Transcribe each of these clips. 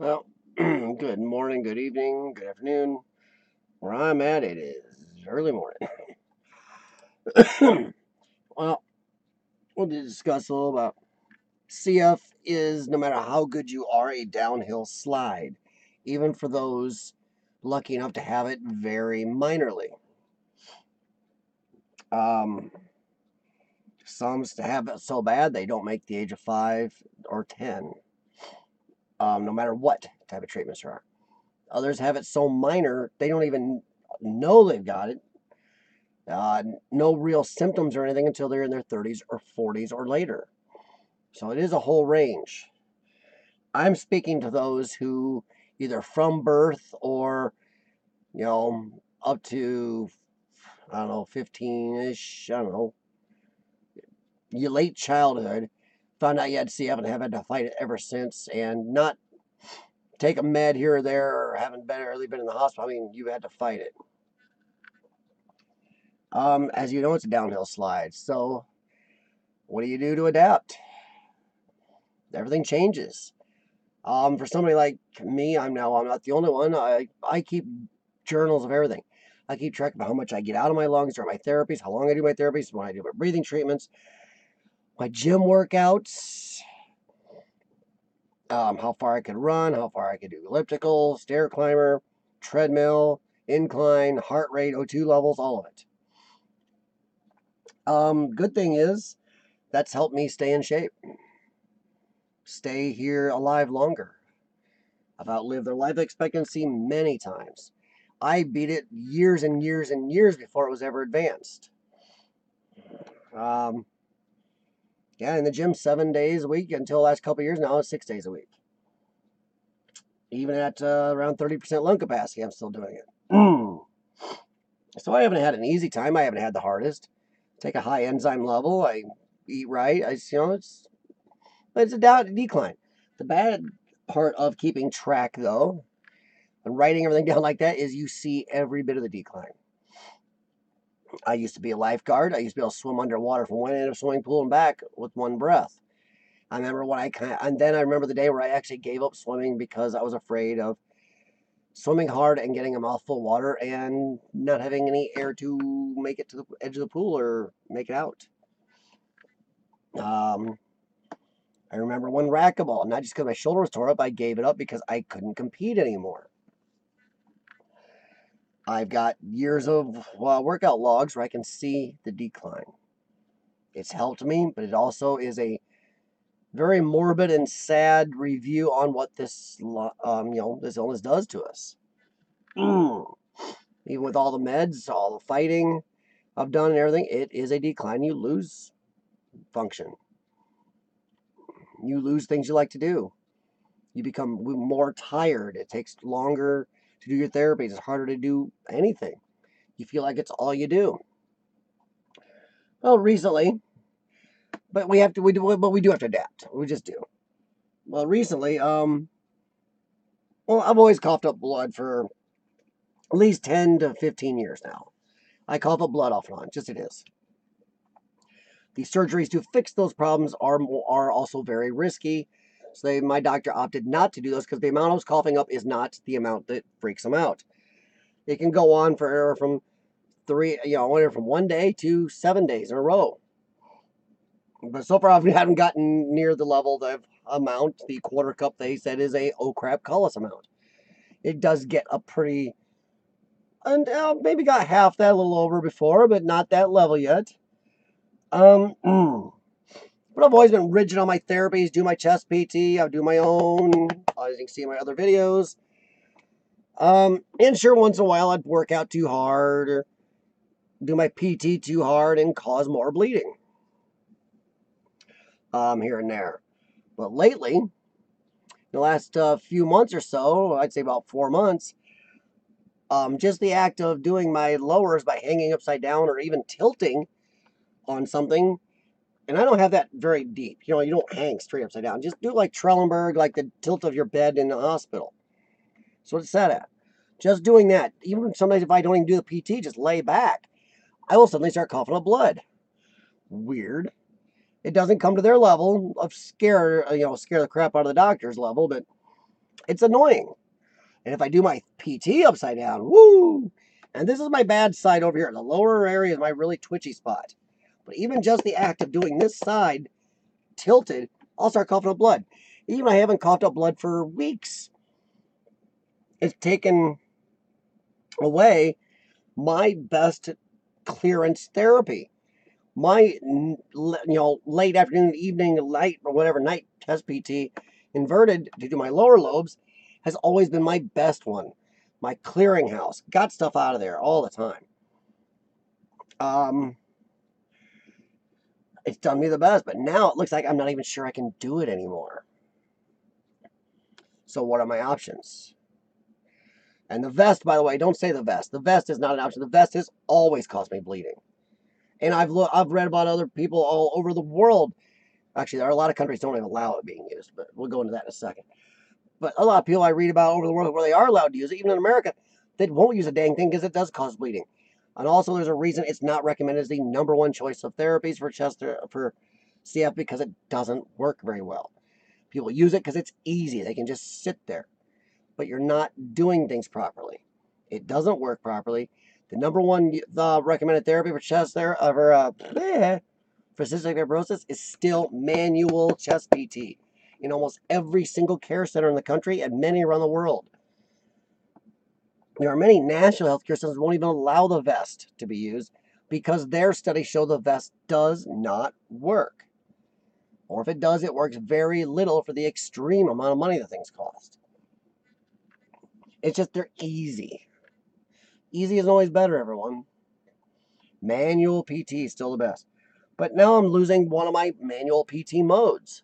Well, good morning, good evening, good afternoon. Where I'm at, it is early morning. Well, we'll discuss a little about CF is, no matter how good you are, a downhill slide, even for those lucky enough to have it very minorly. Um, some have it so bad they don't make the age of 5 or 10, no matter what type of treatments there are. Others have it so minor they don't even know they've got it. No real symptoms or anything until they're in their 30s or 40s or later. So it is a whole range. I'm speaking to those who either from birth or, up to, I don't know, 15-ish, I don't know, your late childhood, found out you had CF and have had to fight it ever since, and not take a med here or there or haven't barely been in the hospital. I mean, you've had to fight it. As you know, it's a downhill slide. So what do you do to adapt? Everything changes. For somebody like me, I'm not the only one. I keep journals of everything. I keep track of how much I get out of my lungs during my therapies, how long I do my therapies, when I do my breathing treatments, my gym workouts, how far I could run, how far I could do elliptical, stair climber, treadmill, incline, heart rate, O2 levels, all of it. Good thing is that's helped me stay in shape, stay here alive longer. I've outlived their life expectancy many times. I beat it years and years and years before it was ever advanced. Um, yeah, in the gym 7 days a week until the last couple of years. Now it's 6 days a week. Even at around 30% lung capacity, I'm still doing it. So I haven't had an easy time. I haven't had the hardest. Take a high enzyme level. I eat right. It's a decline. The bad part of keeping track, though, and writing everything down like that, is you see every bit of the decline. I used to be a lifeguard. I used to be able to swim underwater from one end of a swimming pool and back with one breath. I remember and then I remember the day where I actually gave up swimming because I was afraid of swimming hard and getting a mouthful of water and not having any air to make it to the edge of the pool or make it out. Um, I remember one racquetball, not just because my shoulder was tore up, I gave it up because I couldn't compete anymore. I've got years of workout logs where I can see the decline. It's helped me, but it also is a very morbid and sad review on what this this illness does to us. Even with all the meds, all the fighting I've done and everything, it is a decline. You lose function. You lose things you like to do. You become more tired. It takes longer to do your therapies. It's harder to do anything. You feel like it's all you do. Well, recently, but we do have to adapt. We just do. Well, recently, I've always coughed up blood for at least 10 to 15 years now. I cough up blood off and on, just it is. The surgeries to fix those problems are also very risky. So my doctor opted not to do those because the amount I was coughing up is not the amount that freaks him out. It can go on for anywhere from anywhere from 1 day to 7 days in a row. But so far, I haven't gotten near the level, the amount, the quarter cup they said is a oh crap callus amount. It does get a pretty, and maybe got half that, a little over before, but not that level yet. But I've always been rigid on my therapies, do my chest PT, I do my own, as you can see in my other videos. And sure, once in a while I'd work out too hard or do my PT too hard and cause more bleeding. Here and there. But lately, the last few months or so, I'd say about 4 months, just the act of doing my lowers by hanging upside down or even tilting on something, and I don't have that very deep. You don't hang straight upside down. Just do like Trellenberg, like the tilt of your bed in the hospital. That's what it's set at. Just doing that, even sometimes if I don't even do the PT, just lay back, I will suddenly start coughing up blood. Weird. It doesn't come to their level of scare the crap out of the doctor's level, but It's annoying. And if I do my PT upside down, woo! And this is my bad side over here. The lower area is my really twitchy spot. But even just the act of doing this side tilted, I'll start coughing up blood. Even I haven't coughed up blood for weeks. It's taken away my best clearance therapy. My late afternoon, evening, light or whatever night chest PT inverted to do my lower lobes has always been my best one. My clearinghouse. Got stuff out of there all the time. It's done me the best, but now it looks like I'm not even sure I can do it anymore. So what are my options? And the vest, by the way, don't say the vest. The vest is not an option. The vest has always caused me bleeding. And I've read about other people all over the world. Actually, there are a lot of countries don't even allow it being used, but we'll go into that in a second. But a lot of people I read about over the world where they are allowed to use it, even in America, they won't use a dang thing because it does cause bleeding. And also, there's a reason it's not recommended as the #1 choice of therapies for for CF because it doesn't work very well. People use it because it's easy; they can just sit there, but you're not doing things properly. It doesn't work properly. The #1 recommended therapy for chest there for cystic fibrosis is still manual chest PT in almost every single care center in the country and many around the world. There are many national healthcare systems that won't even allow the vest to be used because their studies show the vest does not work. Or if it does, it works very little for the extreme amount of money the things cost. It's just they're easy. Easy is always better, everyone. Manual PT is still the best. But now I'm losing one of my manual PT modes.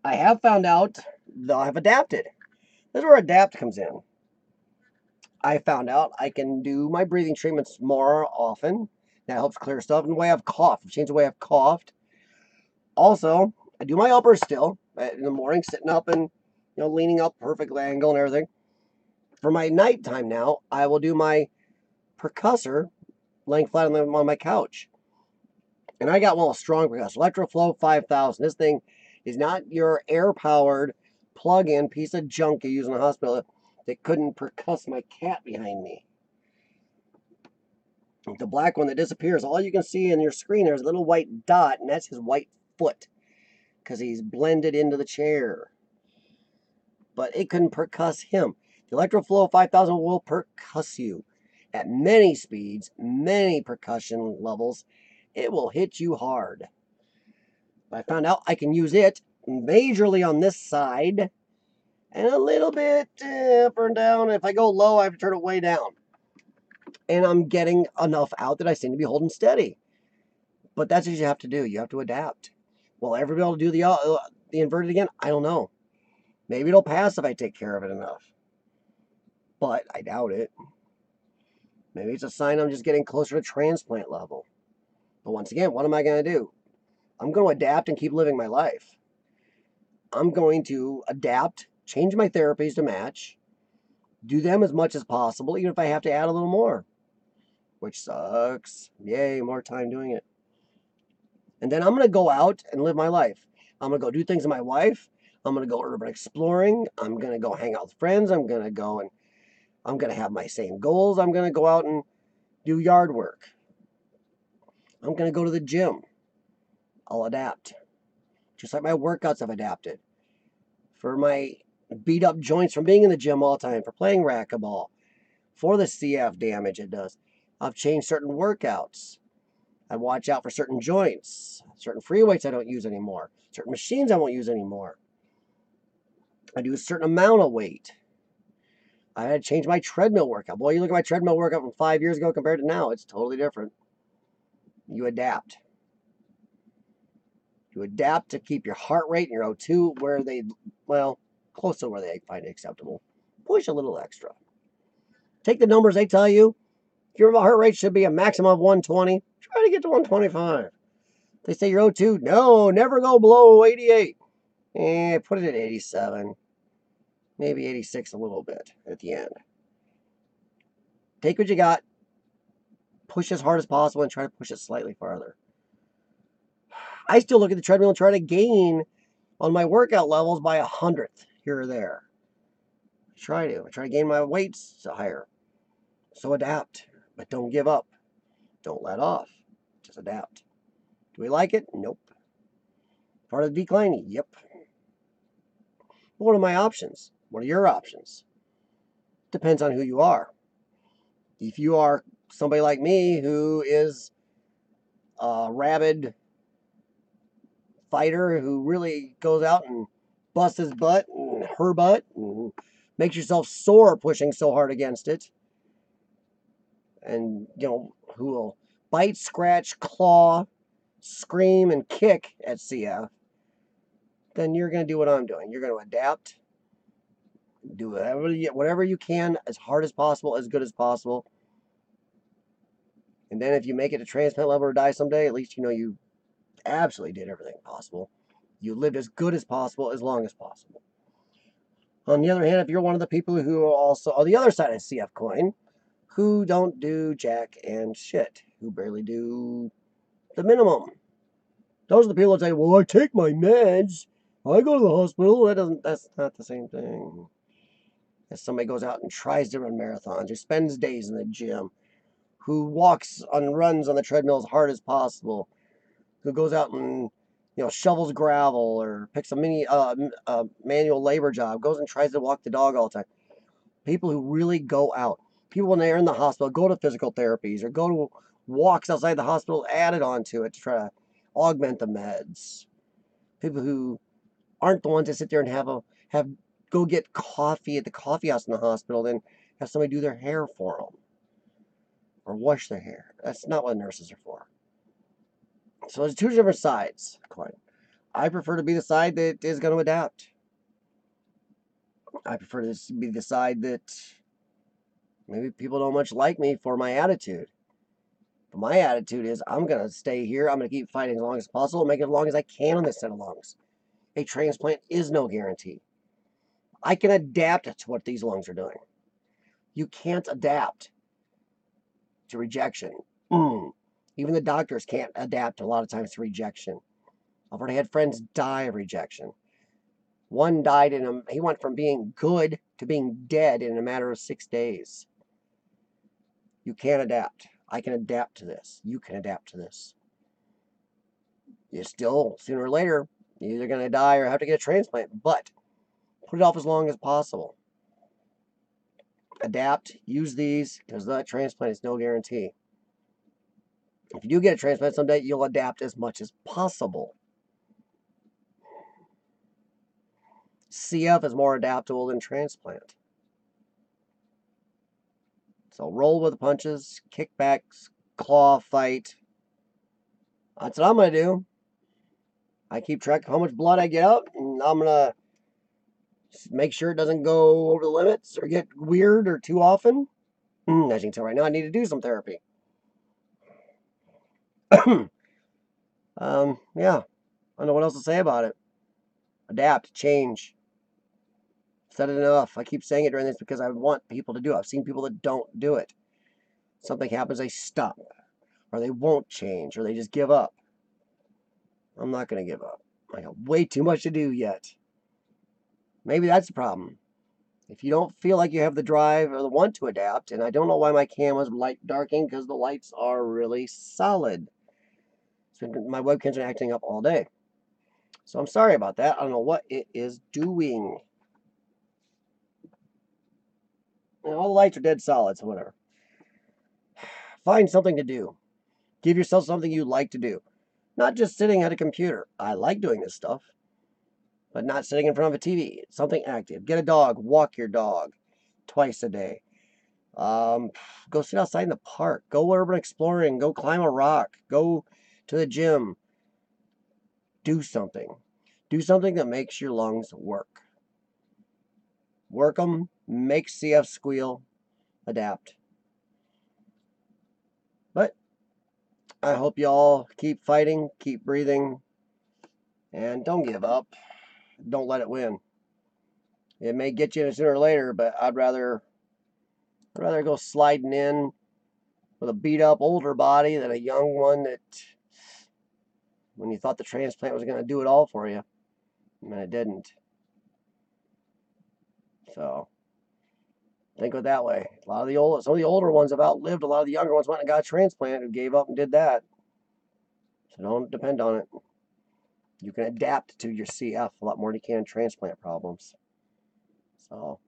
I have found out that I've adapted. This is where adapt comes in. I found out I can do my breathing treatments more often. That helps clear stuff. And the way I've coughed, I've changed the way I've coughed. Also, I do my uppers still in the morning, sitting up and leaning up, perfect angle and everything. For my nighttime now, I will do my percussor laying flat on my couch. And I got one with strong percussor, Electroflow 5000. This thing is not your air-powered plug-in piece of junk you use in the hospital that couldn't percuss my cat behind me. The black one that disappears, all you can see in your screen, there's a little white dot, and that's his white foot because he's blended into the chair. But it couldn't percuss him. The Electroflow 5000 will percuss you at many speeds, many percussion levels. It will hit you hard. I found out I can use it majorly on this side and a little bit up and down. If I go low, I have to turn it way down. And I'm getting enough out that I seem to be holding steady. But that's what you have to do. You have to adapt. Will I ever be able to do the inverted again? I don't know. Maybe it'll pass if I take care of it enough. But I doubt it. Maybe it's a sign I'm just getting closer to transplant level. But once again, what am I going to do? I'm going to adapt and keep living my life. I'm going to adapt, change my therapies to match, do them as much as possible, even if I have to add a little more, which sucks. Yay, more time doing it. And then I'm going to go out and live my life. I'm going to go do things with my wife. I'm going to go urban exploring. I'm going to go hang out with friends. I'm going to have my same goals. I'm going to go out and do yard work. I'm going to go to the gym. I'll adapt. Just like my workouts have adapted. For my beat up joints from being in the gym all the time, for playing racquetball, for the CF damage it does, I've changed certain workouts. I watch out for certain joints, certain free weights I don't use anymore, certain machines I won't use anymore. I do a certain amount of weight. I had to change my treadmill workout. Boy, you look at my treadmill workout from 5 years ago compared to now, it's totally different. You adapt. You adapt to keep your heart rate and your O2 where they, close to where they find it acceptable. Push a little extra. Take the numbers they tell you. Your heart rate should be a maximum of 120. Try to get to 125. They say your O2, no, never go below 88. Put it at 87. Maybe 86 a little bit at the end. Take what you got. Push as hard as possible and try to push it slightly farther. I still look at the treadmill and try to gain on my workout levels by 100th here or there. I try to gain my weights higher. So adapt, but don't give up. Don't let off. Just adapt. Do we like it? Nope. Part of the decline? Yep. What are my options? What are your options? Depends on who you are. If you are somebody like me who is a rabid fighter who really goes out and busts his butt and her butt and makes yourself sore pushing so hard against it, and who will bite, scratch, claw, scream, and kick at CF, then you're going to do what I'm doing. You're going to adapt, do whatever you can, as hard as possible, as good as possible. And then if you make it to transplant level or die someday, at least you know you absolutely did everything possible. You lived as good as possible, as long as possible. On the other hand, if you're one of the people who are also on the other side of CF coin, who don't do jack and shit, who barely do the minimum, those are the people that say, well, I take my meds, I go to the hospital. That's not the same thing as somebody goes out and tries to run marathons, who spends days in the gym, who walks and runs on the treadmill as hard as possible, who goes out and shovels gravel or picks a manual labor job, goes and tries to walk the dog all the time. People who really go out. People when they're in the hospital go to physical therapies or go to walks outside the hospital added onto it to try to augment the meds. People who aren't the ones that sit there and have go get coffee at the coffee house in the hospital, then have somebody do their hair for them or wash their hair. That's not what nurses are for. So there's two different sides. I prefer to be the side that is going to adapt. I prefer to be the side that maybe people don't much like me for my attitude. But my attitude is I'm going to stay here. I'm going to keep fighting as long as possible and make it as long as I can on this set of lungs. A transplant is no guarantee. I can adapt to what these lungs are doing. You can't adapt to rejection. Even the doctors can't adapt a lot of times to rejection. I've already had friends die of rejection. One died he went from being good to being dead in a matter of 6 days. You can't adapt. I can adapt to this. You can adapt to this. You still, sooner or later, you're either going to die or have to get a transplant, but put it off as long as possible. Adapt, use these, because that transplant is no guarantee. If you do get a transplant someday, you'll adapt as much as possible. CF is more adaptable than transplant. So roll with the punches, kickbacks, claw, fight. That's what I'm going to do. I keep track of how much blood I get out, and I'm going to make sure it doesn't go over the limits or get weird or too often. As you can tell right now, I need to do some therapy. Yeah, I don't know what else to say about it. Adapt, change. Said it enough. I keep saying it during this because I want people to do it. I've seen people that don't do it. Something happens, they stop, or they won't change, or they just give up. I'm not going to give up. I got way too much to do yet. Maybe that's the problem. If you don't feel like you have the drive or the want to adapt, and I don't know why my cam was light darking because the lights are really solid. My webcam's been acting up all day. So I'm sorry about that. I don't know what it is doing. All the lights are dead solid, so whatever. Find something to do. Give yourself something you like to do. Not just sitting at a computer. I like doing this stuff. But not sitting in front of a TV. Something active. Get a dog. Walk your dog twice a day. Go sit outside in the park. Go urban exploring. Go climb a rock. Go to the gym. Do something. Do something that makes your lungs work. Work them. Make CF squeal. Adapt. But I hope y'all keep fighting. Keep breathing. And don't give up. Don't let it win. It may get you sooner or later, but I'd rather go sliding in with a beat up older body than a young one that when you thought the transplant was going to do it all for you, and it didn't. So Think of it that way. Some of the older ones have outlived a lot of the younger ones. Went and got a transplant who gave up and did that. So don't depend on it. You can adapt to your CF a lot more than you can transplant problems. So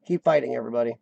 keep fighting, everybody.